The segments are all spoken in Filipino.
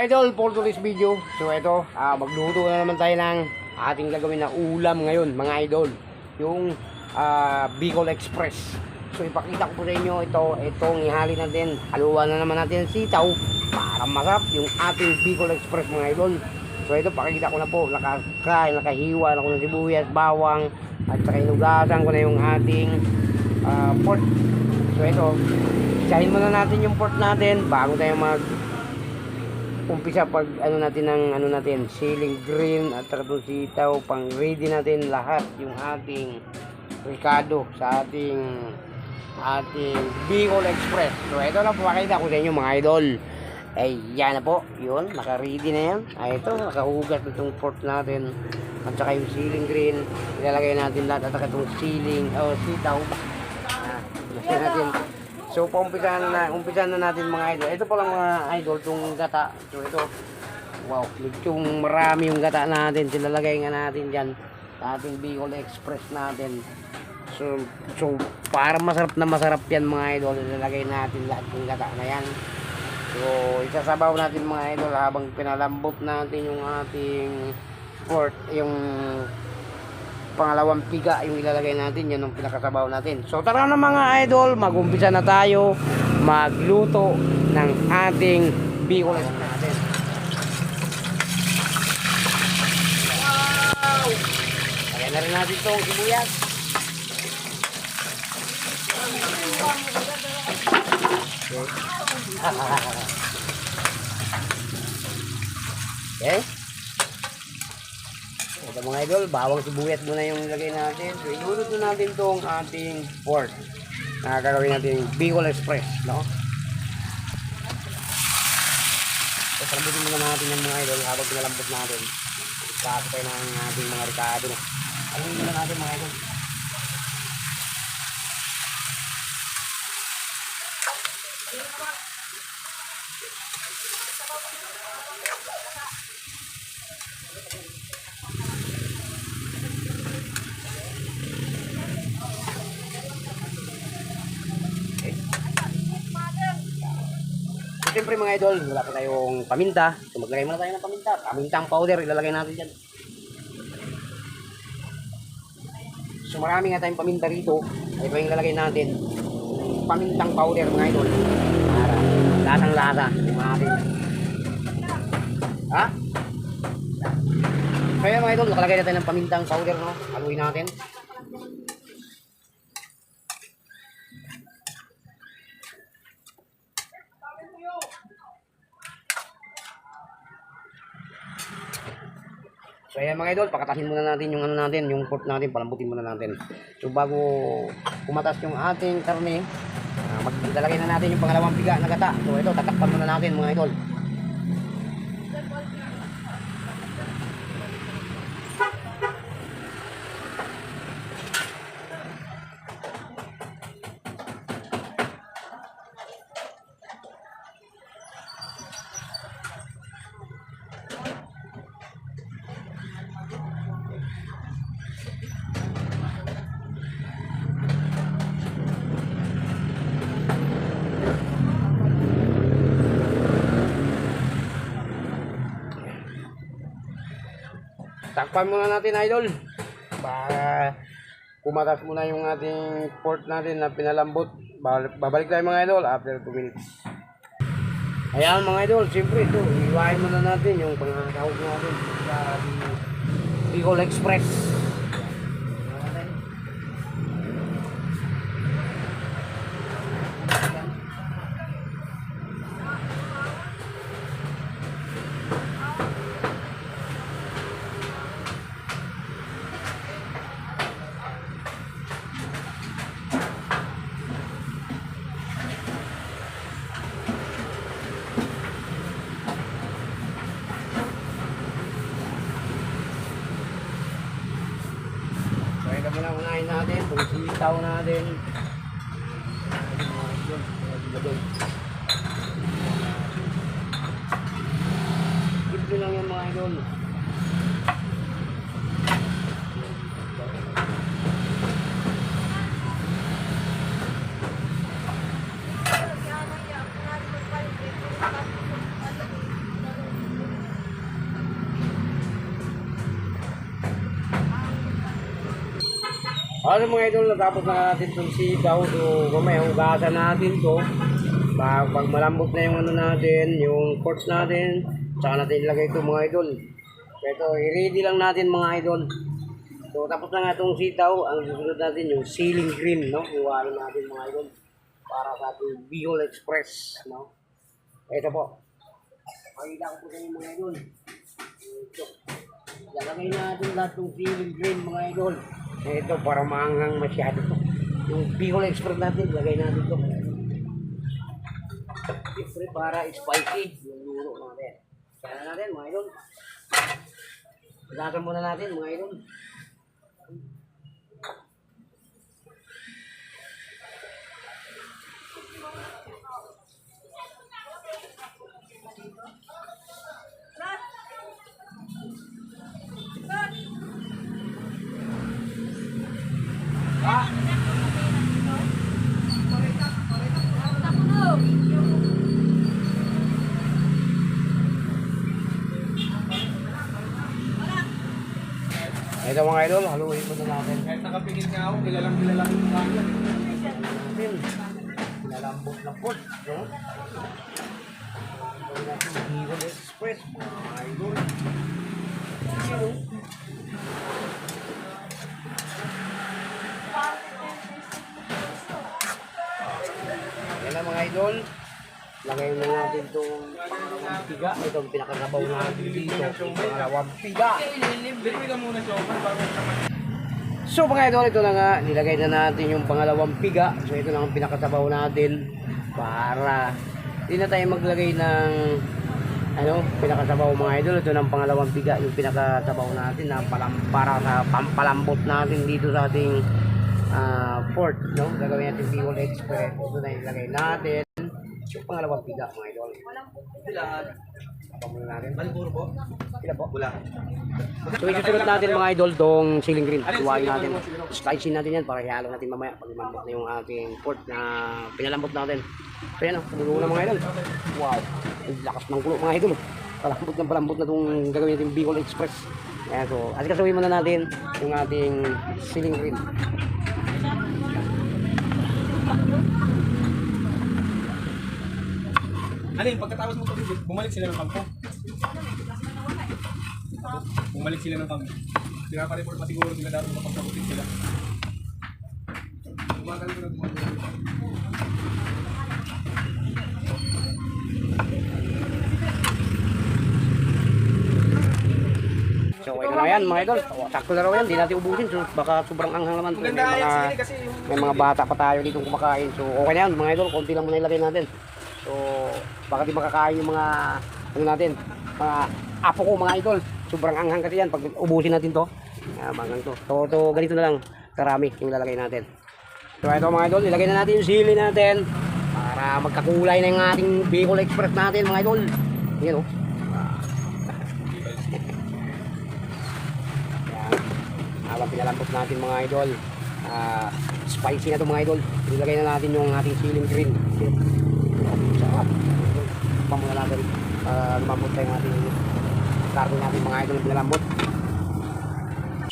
idol, for today's video. So ito, magluto na naman tayo ng ating gagawin na ulam ngayon mga idol. Yung Bicol Express. So ipakita ko po sa inyo itong ihali natin. Haluan na naman natin ang sitaw para masarap yung ating Bicol Express mga idol. So ito, pakita ko na po, nakahiwa na ko ng sibuyas, bawang, at saka inugasan ko na yung ating pork. So ito, isahin muna natin yung pork natin bago tayo umpisa pag natin siling green at saka itong sitaw, pang ready natin lahat yung ating ricado sa ating Bicol Express. So ito na po, pakita ko sa inyo mga idol. Ay yan na po, yun, naka-ready na yan. Ay ito, nakahugas na itong pork natin at saka yung siling green, ilalagay natin lahat at saka itong sitaw. Lagyan natin. So umpisahan na natin mga idol. Ito pa lang mga idol, itong gata. So ito, wow, yung marami yung gata natin. Silalagay nga natin dyan sa ating Bicol Express natin. So para masarap na masarap yan mga idol, ilalagay natin lahat yung gata na yan. So isasabaw natin mga idol habang pinalambot natin yung ating pork, yung pangalawang piga yung ilalagay natin, yan ang pinakasabaw natin. So tara na mga idol, mag-umpisa na tayo magluto ng ating Bicol Express natin. Wow! Lagyan na rin natin itong sibuyas. Okay. Ito mga idol, bawang sibuyas muna yung ilagay natin. So ilulot na natin itong ating pork na gagawin natin Bicol Express, no? So palambutin muna natin yung mga idol habang pinalambot natin. Kasapay na ang ating mga ricado. Aluin muna natin mga idol. Siyempre mga idol, wala pa tayong paminta. So maglagay muna tayo ng paminta. Pamintang powder, ilalagay natin dyan. So marami nga tayong paminta rito. Ito yung ilalagay natin. Pamintang powder mga idol. Para lasang-lasa yung ating. Ha? Kaya mga idol, nakalagay natin ng pamintang powder, no? Haluin natin. So ayan mga idol, pakatahin muna natin yung pork natin, palambutin muna natin. So bago kumatas yung ating karne, maglalagay na natin yung pangalawang piga na gata. So ito, tatakpan muna natin mga idol. Takpan muna natin idol para kumatas muna yung ating pork natin na pinalambot. Babalik tayo mga idol after 2 minutes. Ayan mga idol, siyempre ito, iwain muna natin yung pangakahog natin sa Bicol Express. Unahin natin itong sitaw natin. Ito lang yung mga idol. Ano mga idol, natapos na natin itong sitaw. So, mamaya hugasan natin to. Pag malambot na yung ano natin, yung quartz natin, saka natin ilagay ito mga idol. So, ito, i-ready lang natin mga idol. So, tapos na nga itong sitaw. Ang susunod natin yung ceiling green, no? Iwain natin mga idol. Para sa ating Bicol Express, no? Ito po. Pakita ko po sa inyo mga idol. Ito. Lalagay natin lahat ng ceiling green mga idol. Ito, para maanghang masyado to. Yung Bicol Express natin, lagay natin ito. Siyempre, para spicy yung luro natin. Kaya natin mga idol. Pagkakan muna natin mga idol. Ito mga idol, haluin mo na natin. Kahit nakapigil nga ako, kilalang yung kanya. Natin. Pinalambot-lambot. No? Ito natin, Bicol Express. Mga idol. Yan na mga idol. Lagay na natin itong pangalawang piga. Ito ang pinakasabaw natin dito. Pangalawang piga. Libre ka muna siya, bago naman. So mga idol, ito na nga. Nilagay na natin yung pangalawang piga. So ito na ang pinakasabaw natin. Para hindi na tayo maglagay ng pinakasabaw mga idol. Ito na ang pangalawang piga. Yung pinakasabaw natin na para sa pampalambot natin dito sa ating port. No? Gagawin natin Bicol Express. Ito na yung ilagay natin. Yung pangalawang piga mga idol. Ilan? Apa muna natin. Malburo po? Pila po? Wala. So isusunod natin mga idol tong ceiling green. Iwain natin. Slicing natin yan para ihalo natin mamaya pag lumambot na yung ating port na pinalambot natin. So yan o, kumulo na mga idol. Wow, ang lakas ng kulo mga idol. Palambot na itong gagawin natin Bicol Express. Ayan, so asikasuhin muna natin yung ating ceiling green. Ano yung pagkatapos mo ito, bumalik sila ng kampo. Bumalik sila ng kampo. Pinapa-report pa siguro sila dapat mapagsabutin sila. Bumalik sila ng kampo. So ito na yan mga idol. Sakto na raw yan, di natin ubusin. So baka sobrang anghang naman. So, may mga bata pa tayo dito kumakain. So okay na yan mga idol, konti lang muna ilagay natin. So baka di makakain yung mga natin, mga apo ko mga idol. Sobrang anghang kasi yan pag ubusin natin to. Magang to. So ganito na lang karami yung lalagay natin. So ito mga idol, ilagay na natin yung sili natin para magkakulay na yung ating Bicol Express natin mga idol. Yan o. Habang pinalambot natin mga idol, spicy na ito mga idol. Ilagay na natin yung ating ceiling green. Sarap. Pamula natin para lumambot tayo yung ating cargo natin mga idol na pinalambot.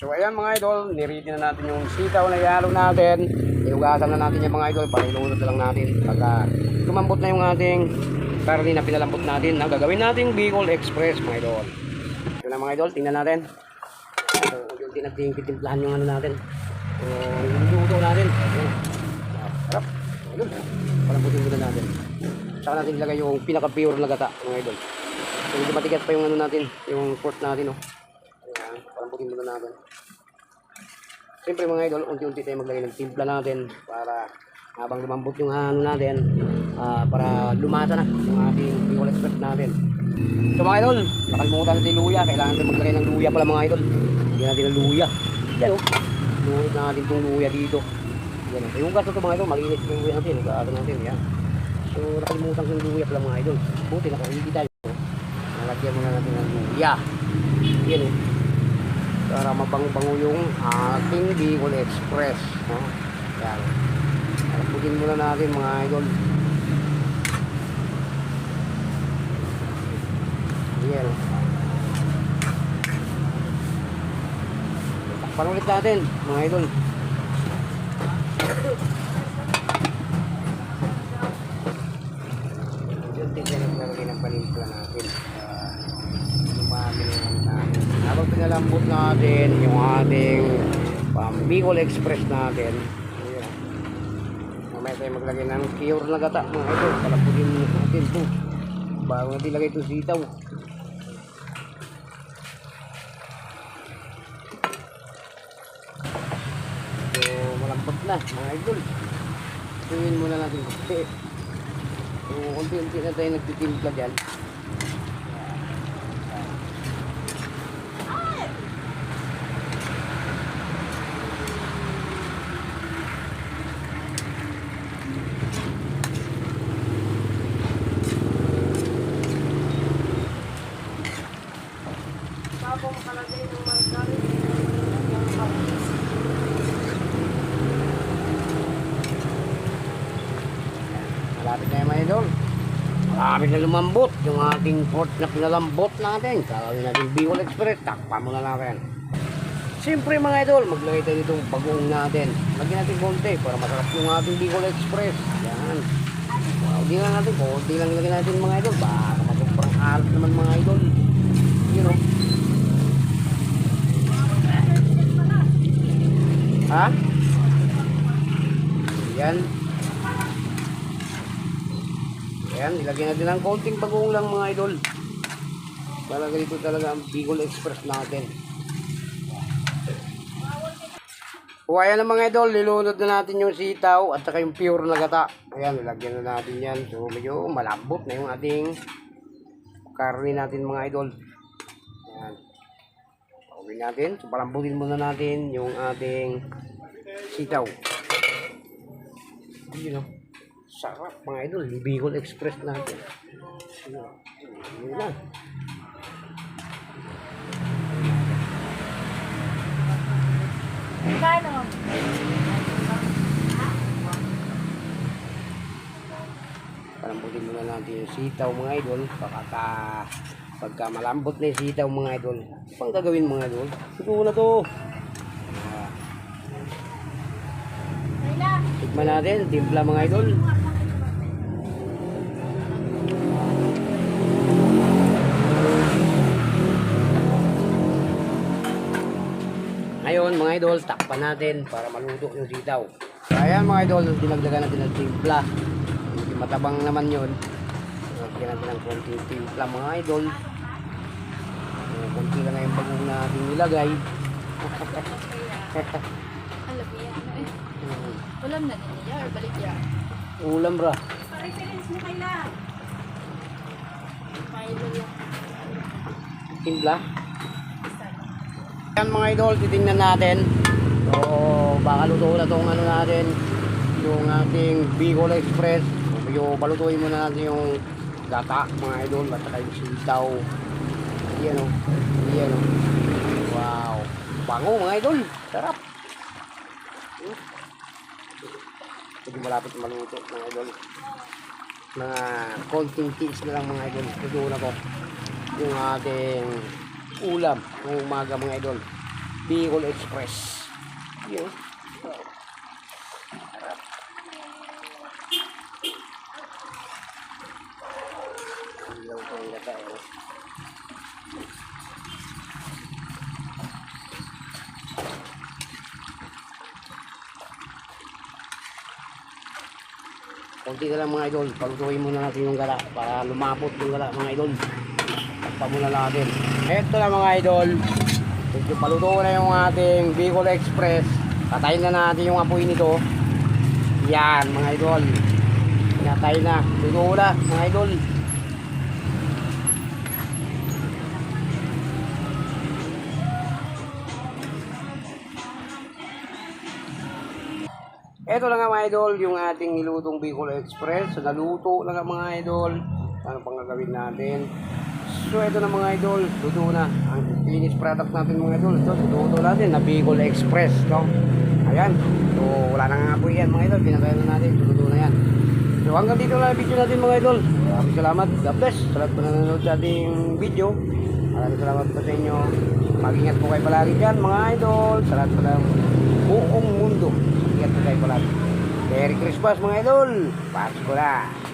So ayan mga idol, niready na natin yung sitaw na ihalo natin. Inugasan na natin yung mga idol para ilunod na lang natin. Pagka lumambot na yung ating carne na pinalambot natin, na gagawin natin Bicol Express mga idol. Ito na mga idol, tingnan natin. So yung tinatimplahan yung ano natin. So yung luto natin. Sarap. Idol. Palambutin muna natin. Saka natin ilagay yung pinaka-pure na gata mga idol. So hindi matigas pa yung ano natin, yung pork natin. Ayan, palambutin muna natin. Siyempre mga idol, unti-unti tayo maglagay ng timpla natin para habang lumambot yung ano natin, para lumasa na yung ating Bicol Express natin. So mga idol, nakalimutan natin yung luya. Kailangan natin maglagay ng luya pala mga idol. Lagyan natin ng luya. Yan o, luya natin itong luya dito. Yan o, yung gato ito mga idol, malinis yung luya natin. Gato natin, yan. So nakalimutan ko yung luya pala mga idol. Buti nakahindi tayo. Nalagyan muna natin ng luya. Yan o, para mabango-bango yung ating Bicol Express, no? Yan. Pagpugin muna natin mga idol. Yan. Takpan ulit natin mga idol. Yung tignan ang lalagay ng panimpla natin. Lumami na yung natin. Habang pinalambot natin yung ating Bicol Express natin. Ayan. Mamaya tayo maglagay ng pure na gata mga idol. Palapunin natin ito. Bago natin lagay ito sitaw. So malambot na mga idol. Tuwin muna natin konti. So unti-unti na tayo nagtitimpla dyan. Bago makalagay ng margarin. Malapit na yung mga idol. Marami na lumambot yung ating port na pinalambot natin. Gagawin natin Bicol Express. Takpan muna natin. Siyempre mga idol, maglagay tayo ditong bagoong natin. Lagyan natin konti para masarap yung ating Bicol Express. Yan. Wow, di lang natin. Konti lang ilagay natin mga idol. Baka masuprang alat naman mga idol. You know. Ha? Yan. Ayan, ilagay natin ng konting bagong lang mga idol. Para ganito talaga ang Bicol Express natin. O ayan na mga idol, nilunod na natin yung sitaw at saka yung pure na gata. Ayan, nilagyan na natin yan. So medyo malambot na yung ating karne natin mga idol. Ayan. Pagawin natin. So palambutin muna natin yung ating sitaw. Yun o. Sarap mga idol, yung Bicol Express natin. Yun lang. Kano? Palambutin muna natin yung sitaw mga idol. Pagka malambot na yung sitaw mga idol, pang gagawin mga idol. Ito na to. Tikman natin, timpla mga idol. Ngayon mga idol, takpan natin para maluto yung sitaw. Ayan mga idol, dinagdagan natin ng timpla. Hindi matabang naman yun. Lagyan natin ng konting timpla mga idol. Konti lang na yung bagong natin nilagay. Alam niya. Ulam na niya or balik niya? Ulam ra. Pa-reference mo kay la. Milo lang. Timpla. Yan mga idol, titingnan natin. So, baka luto na itong ano natin, yung ating Bicol Express. So, balutuin muna natin yung gata mga idol, at saka yung sitaw. Yan o. Yan o. Wow. Bango mga idol. Sarap. Hindi malapit maluto mga idol. Mga konting tips na lang mga idol. Luto na ko yung ating ulam ng umaga mga idol. Bicol Express. Yun. Sarap. Ilaw ko yung gata eh. Kunti na lang mga idol. Palutuin muna natin yung gala para lumapot yung gala mga idol. Takpan muna natin. Eto na mga idol. Medyo paluto na yung ating Bicol Express. Patayin na natin yung apoy nito. Yan mga idol. Pinatay na. Luto na mga idol. Ito lang nga mga idol, yung ating nilutong Bicol Express. So naluto lang nga mga idol. Ano pang gagawin natin? So ito na mga idol, luto na. Ang finished product natin mga idol. Ito, luto natin na Bicol Express. No? Ayan. So wala na nga apoy yan mga idol. Pinakain na natin. Luto na yan. So hanggang dito lang video natin mga idol. Maraming salamat. God bless. Salamat po na nanonood sa ating video. Maraming salamat po sa inyo. Mag-ingat po kayo palagi dyan mga idol. Salamat po ng buong mundo. Ingat po kayo palagi. Merry Christmas mga idol. Pasko na.